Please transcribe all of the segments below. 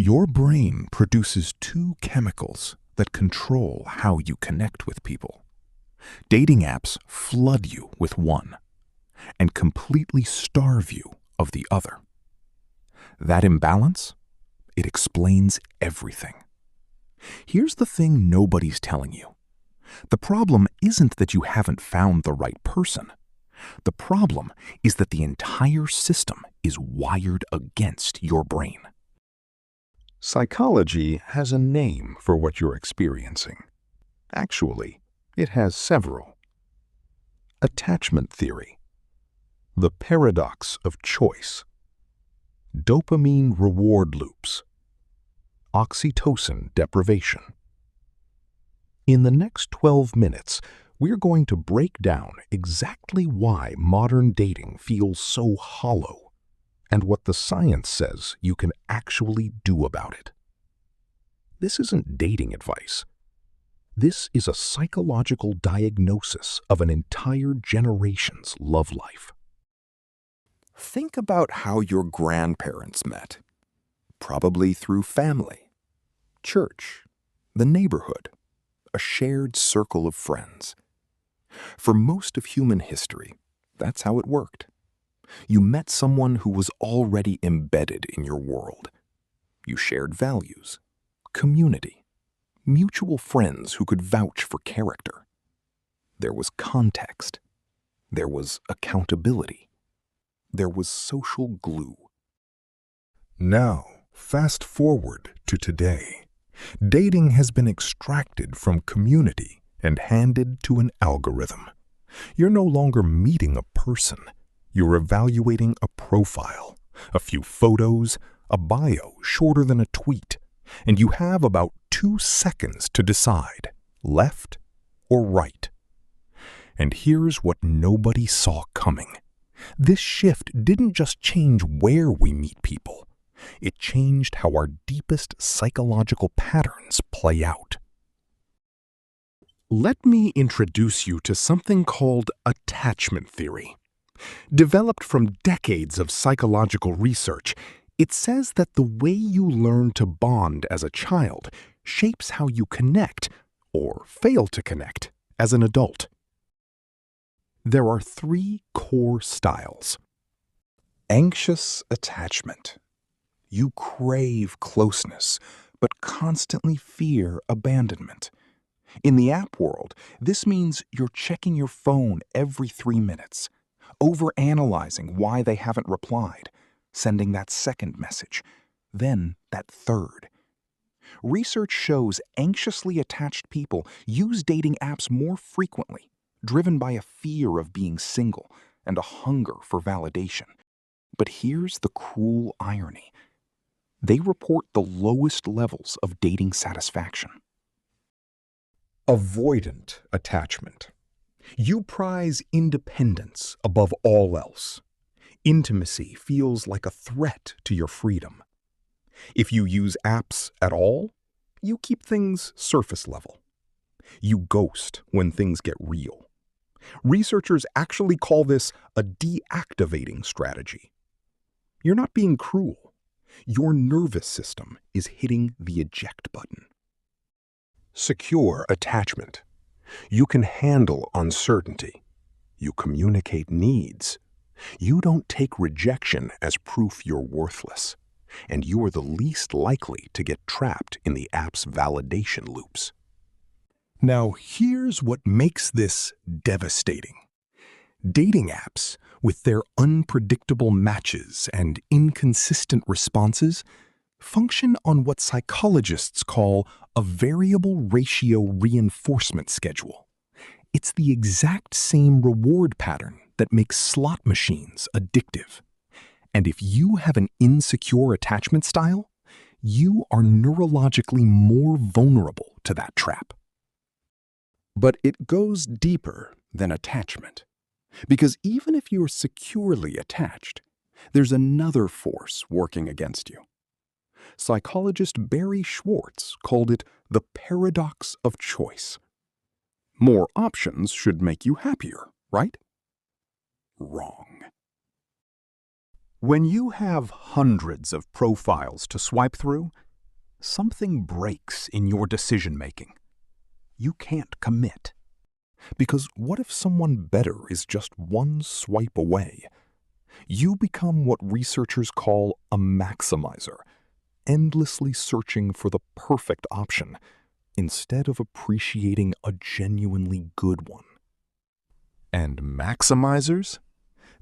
Your brain produces two chemicals that control how you connect with people. Dating apps flood you with one and completely starve you of the other. That imbalance, it explains everything. Here's the thing nobody's telling you. The problem isn't that you haven't found the right person. The problem is that the entire system is wired against your brain. Psychology has a name for what you're experiencing. Actually, it has several. Attachment theory, the paradox of choice, dopamine reward loops, oxytocin deprivation. In the next 12 minutes, we're going to break down exactly why modern dating feels so hollow and what the science says you can actually do about it. This isn't dating advice. This is a psychological diagnosis of an entire generation's love life. Think about how your grandparents met. Probably through family, church, the neighborhood, a shared circle of friends. For most of human history, that's how it worked. You met someone who was already embedded in your world. You shared values, community, mutual friends who could vouch for character. There was context. There was accountability. There was social glue. Now, fast forward to today. Dating has been extracted from community and handed to an algorithm. You're no longer meeting a person. You're evaluating a profile, a few photos, a bio shorter than a tweet, and you have about 2 seconds to decide, left or right. And here's what nobody saw coming. This shift didn't just change where we meet people. It changed how our deepest psychological patterns play out. Let me introduce you to something called attachment theory. Developed from decades of psychological research, it says that the way you learn to bond as a child shapes how you connect, or fail to connect, as an adult. There are 3 core styles. Anxious attachment. You crave closeness, but constantly fear abandonment. In the app world, this means you're checking your phone every 3 minutes, overanalyzing why they haven't replied, sending that second message, then that third. Research shows anxiously attached people use dating apps more frequently, driven by a fear of being single and a hunger for validation. But here's the cruel irony. They report the lowest levels of dating satisfaction. Avoidant attachment. You prize independence above all else. Intimacy feels like a threat to your freedom. If you use apps at all, you keep things surface level. You ghost when things get real. Researchers actually call this a deactivating strategy. You're not being cruel. Your nervous system is hitting the eject button. Secure attachment. You can handle uncertainty. You communicate needs. You don't take rejection as proof you're worthless. And you are the least likely to get trapped in the app's validation loops. Now, here's what makes this devastating. Dating apps, with their unpredictable matches and inconsistent responses, function on what psychologists call a variable ratio reinforcement schedule. It's the exact same reward pattern that makes slot machines addictive. And if you have an insecure attachment style, you are neurologically more vulnerable to that trap. But it goes deeper than attachment. Because even if you're securely attached, there's another force working against you. Psychologist Barry Schwartz called it the paradox of choice. More options should make you happier, right? Wrong. When you have hundreds of profiles to swipe through, something breaks in your decision-making. You can't commit. Because what if someone better is just one swipe away? You become what researchers call a maximizer, endlessly searching for the perfect option, instead of appreciating a genuinely good one. And maximizers?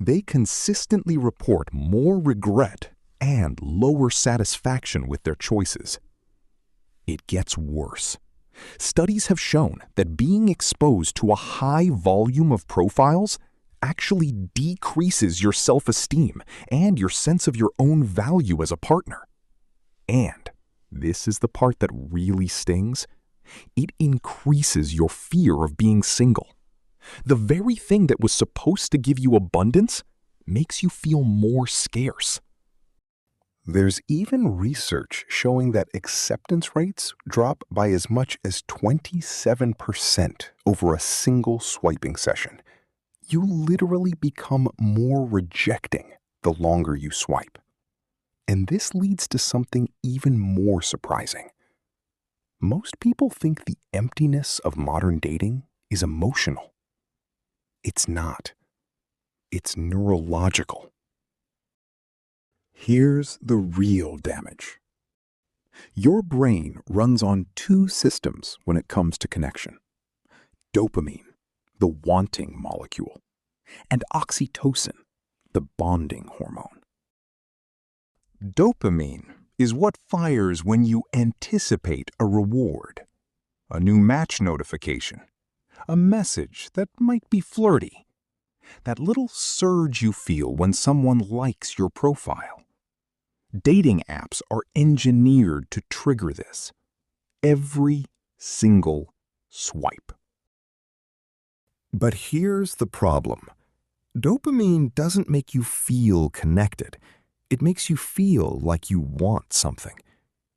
They consistently report more regret and lower satisfaction with their choices. It gets worse. Studies have shown that being exposed to a high volume of profiles actually decreases your self-esteem and your sense of your own value as a partner. And this is the part that really stings. It increases your fear of being single. The very thing that was supposed to give you abundance makes you feel more scarce. There's even research showing that acceptance rates drop by as much as 27% over a single swiping session. You literally become more rejecting the longer you swipe. And this leads to something even more surprising. Most people think the emptiness of modern dating is emotional. It's not. It's neurological. Here's the real damage. Your brain runs on two systems when it comes to connection: dopamine, the wanting molecule, and oxytocin, the bonding hormone. Dopamine is what fires when you anticipate a reward, a new match notification, a message that might be flirty, that little surge you feel when someone likes your profile. Dating apps are engineered to trigger this every single swipe. But here's the problem. Dopamine doesn't make you feel connected. It makes you feel like you want something.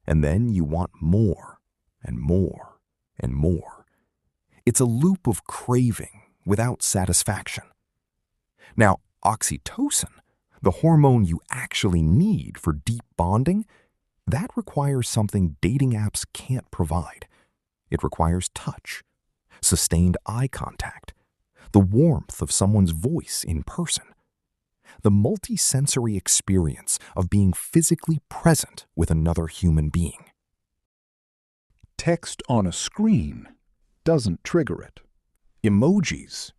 And then you want more and more and more. It's a loop of craving without satisfaction. Now, oxytocin, the hormone you actually need for deep bonding, that requires something dating apps can't provide. It requires touch, sustained eye contact, the warmth of someone's voice in person, the multi-sensory experience of being physically present with another human being. Text on a screen doesn't trigger it. Emojis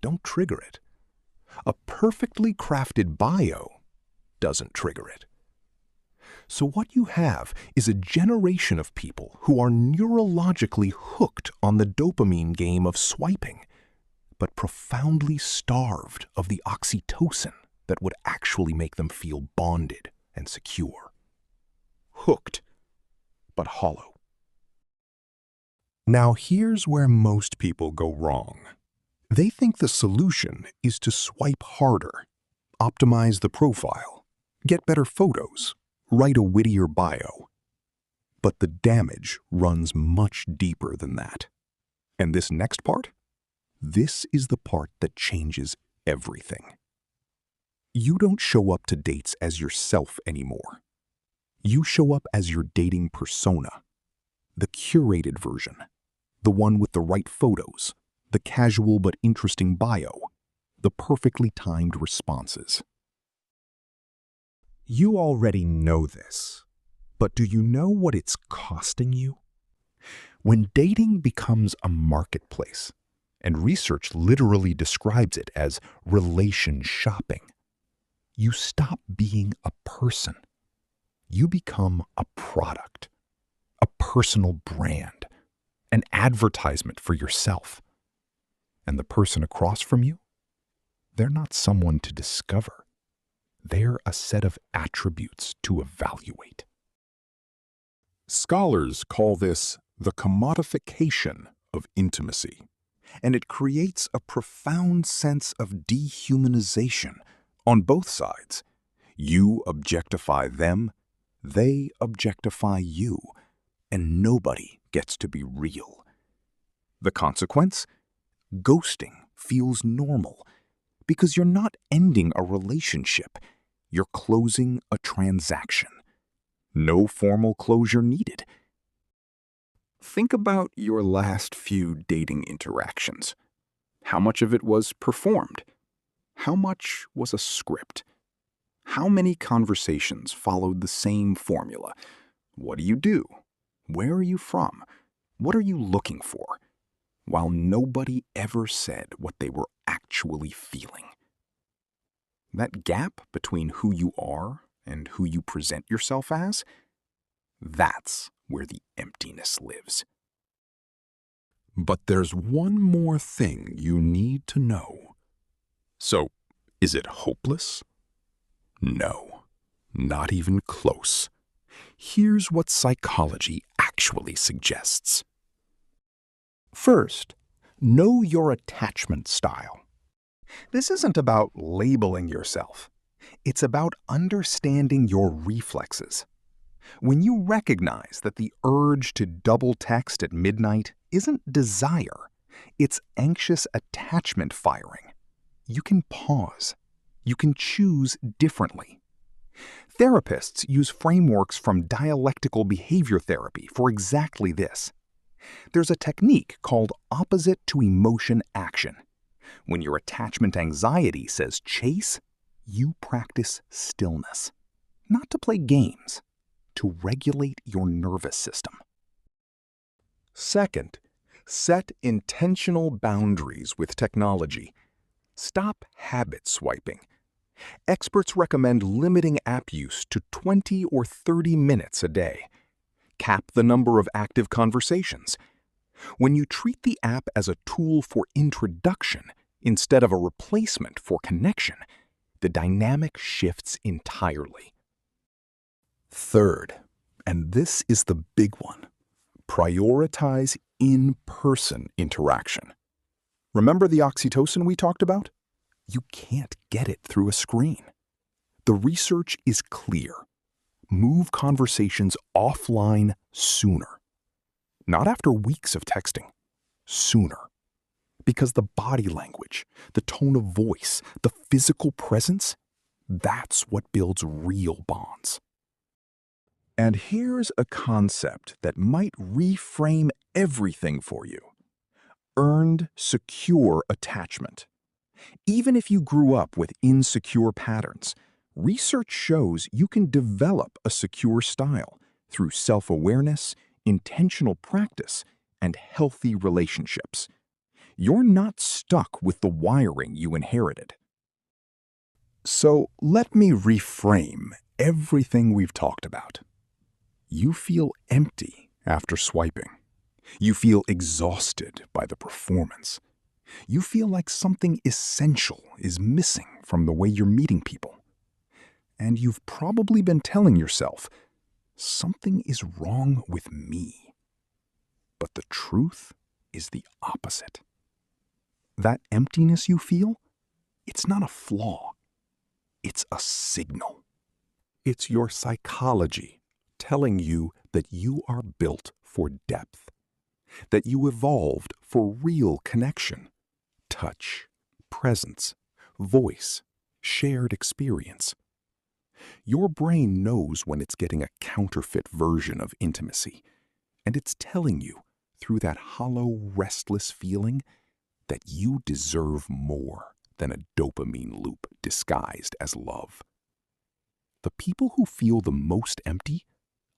don't trigger it. A perfectly crafted bio doesn't trigger it. So what you have is a generation of people who are neurologically hooked on the dopamine game of swiping, but profoundly starved of the oxytocin that would actually make them feel bonded and secure. Hooked, but hollow. Now here's where most people go wrong. They think the solution is to swipe harder, optimize the profile, get better photos, write a wittier bio. But the damage runs much deeper than that. And this next part? This is the part that changes everything. You don't show up to dates as yourself anymore. You show up as your dating persona, the curated version, the one with the right photos, the casual but interesting bio, the perfectly timed responses. You already know this, but do you know what it's costing you? When dating becomes a marketplace, and research literally describes it as relationshopping, you stop being a person. You become a product, a personal brand, an advertisement for yourself. And the person across from you, they're not someone to discover. They're a set of attributes to evaluate. Scholars call this the commodification of intimacy, and it creates a profound sense of dehumanization on both sides. You objectify them, they objectify you, and nobody gets to be real. The consequence? Ghosting feels normal because you're not ending a relationship, you're closing a transaction. No formal closure needed, Think about your last few dating interactions. How much of it was performed? How much was a script? How many conversations followed the same formula? What do you do? Where are you from? What are you looking for? While nobody ever said what they were actually feeling. That gap between who you are and who you present yourself as, that's where the emptiness lives. But there's one more thing you need to know. So, is it hopeless? No, not even close. Here's what psychology actually suggests. First, know your attachment style. This isn't about labeling yourself. It's about understanding your reflexes. When you recognize that the urge to double text at midnight isn't desire, it's anxious attachment firing, you can pause. You can choose differently. Therapists use frameworks from dialectical behavior therapy for exactly this. There's a technique called opposite to emotion action. When your attachment anxiety says chase, you practice stillness. Not to play games, to regulate your nervous system. Second, set intentional boundaries with technology. Stop habit swiping. Experts recommend limiting app use to 20 or 30 minutes a day. Cap the number of active conversations. When you treat the app as a tool for introduction instead of a replacement for connection, the dynamic shifts entirely. Third, and this is the big one, prioritize in-person interaction. Remember the oxytocin we talked about? You can't get it through a screen. The research is clear. Move conversations offline sooner. Not after weeks of texting. Sooner. Because the body language, the tone of voice, the physical presence, that's what builds real bonds. And here's a concept that might reframe everything for you. Earned, secure attachment. Even if you grew up with insecure patterns, research shows you can develop a secure style through self-awareness, intentional practice, and healthy relationships. You're not stuck with the wiring you inherited. So let me reframe everything we've talked about. You feel empty after swiping. You feel exhausted by the performance. You feel like something essential is missing from the way you're meeting people. And you've probably been telling yourself, something is wrong with me. But the truth is the opposite. That emptiness you feel, it's not a flaw. It's a signal. It's your psychology telling you that you are built for depth, that you evolved for real connection. Touch, presence, voice, shared experience. Your brain knows when it's getting a counterfeit version of intimacy, and it's telling you, through that hollow, restless feeling, that you deserve more than a dopamine loop disguised as love. The people who feel the most empty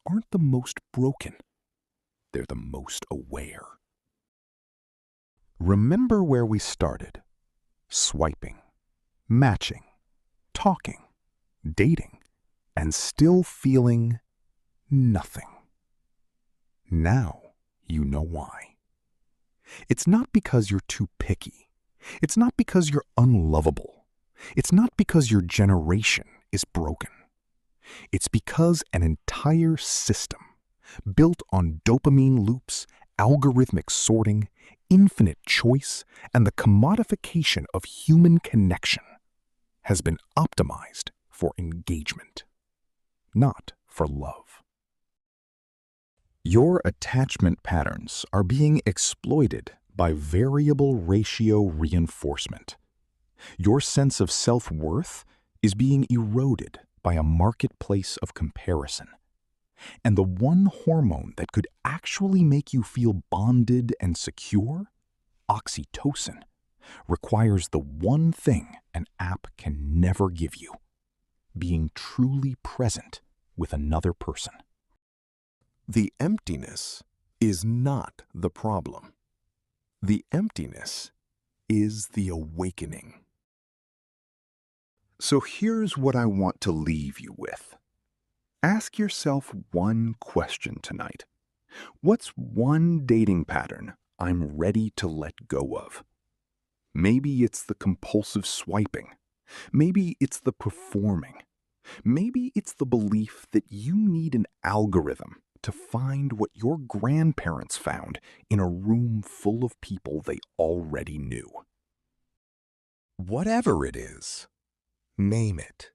aren't the most broken. They're the most aware. Remember where we started. Swiping, matching, talking, dating, and still feeling nothing. Now you know why. It's not because you're too picky. It's not because you're unlovable. It's not because your generation is broken. It's because an entire system built on dopamine loops, algorithmic sorting, infinite choice, and the commodification of human connection has been optimized for engagement, not for love. Your attachment patterns are being exploited by variable ratio reinforcement. Your sense of self-worth is being eroded by a marketplace of comparison. And the one hormone that could actually make you feel bonded and secure, oxytocin, requires the one thing an app can never give you: being truly present with another person. The emptiness is not the problem. The emptiness is the awakening. So here's what I want to leave you with. Ask yourself one question tonight. What's one dating pattern I'm ready to let go of? Maybe it's the compulsive swiping. Maybe it's the performing. Maybe it's the belief that you need an algorithm to find what your grandparents found in a room full of people they already knew. Whatever it is, name it.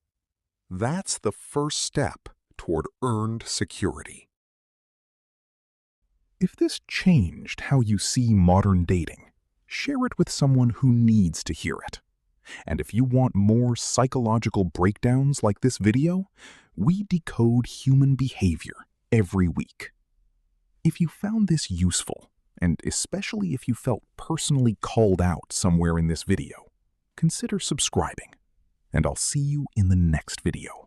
That's the first step toward earned security. If this changed how you see modern dating, share it with someone who needs to hear it. And if you want more psychological breakdowns like this video, we decode human behavior every week. If you found this useful, and especially if you felt personally called out somewhere in this video, consider subscribing, and I'll see you in the next video.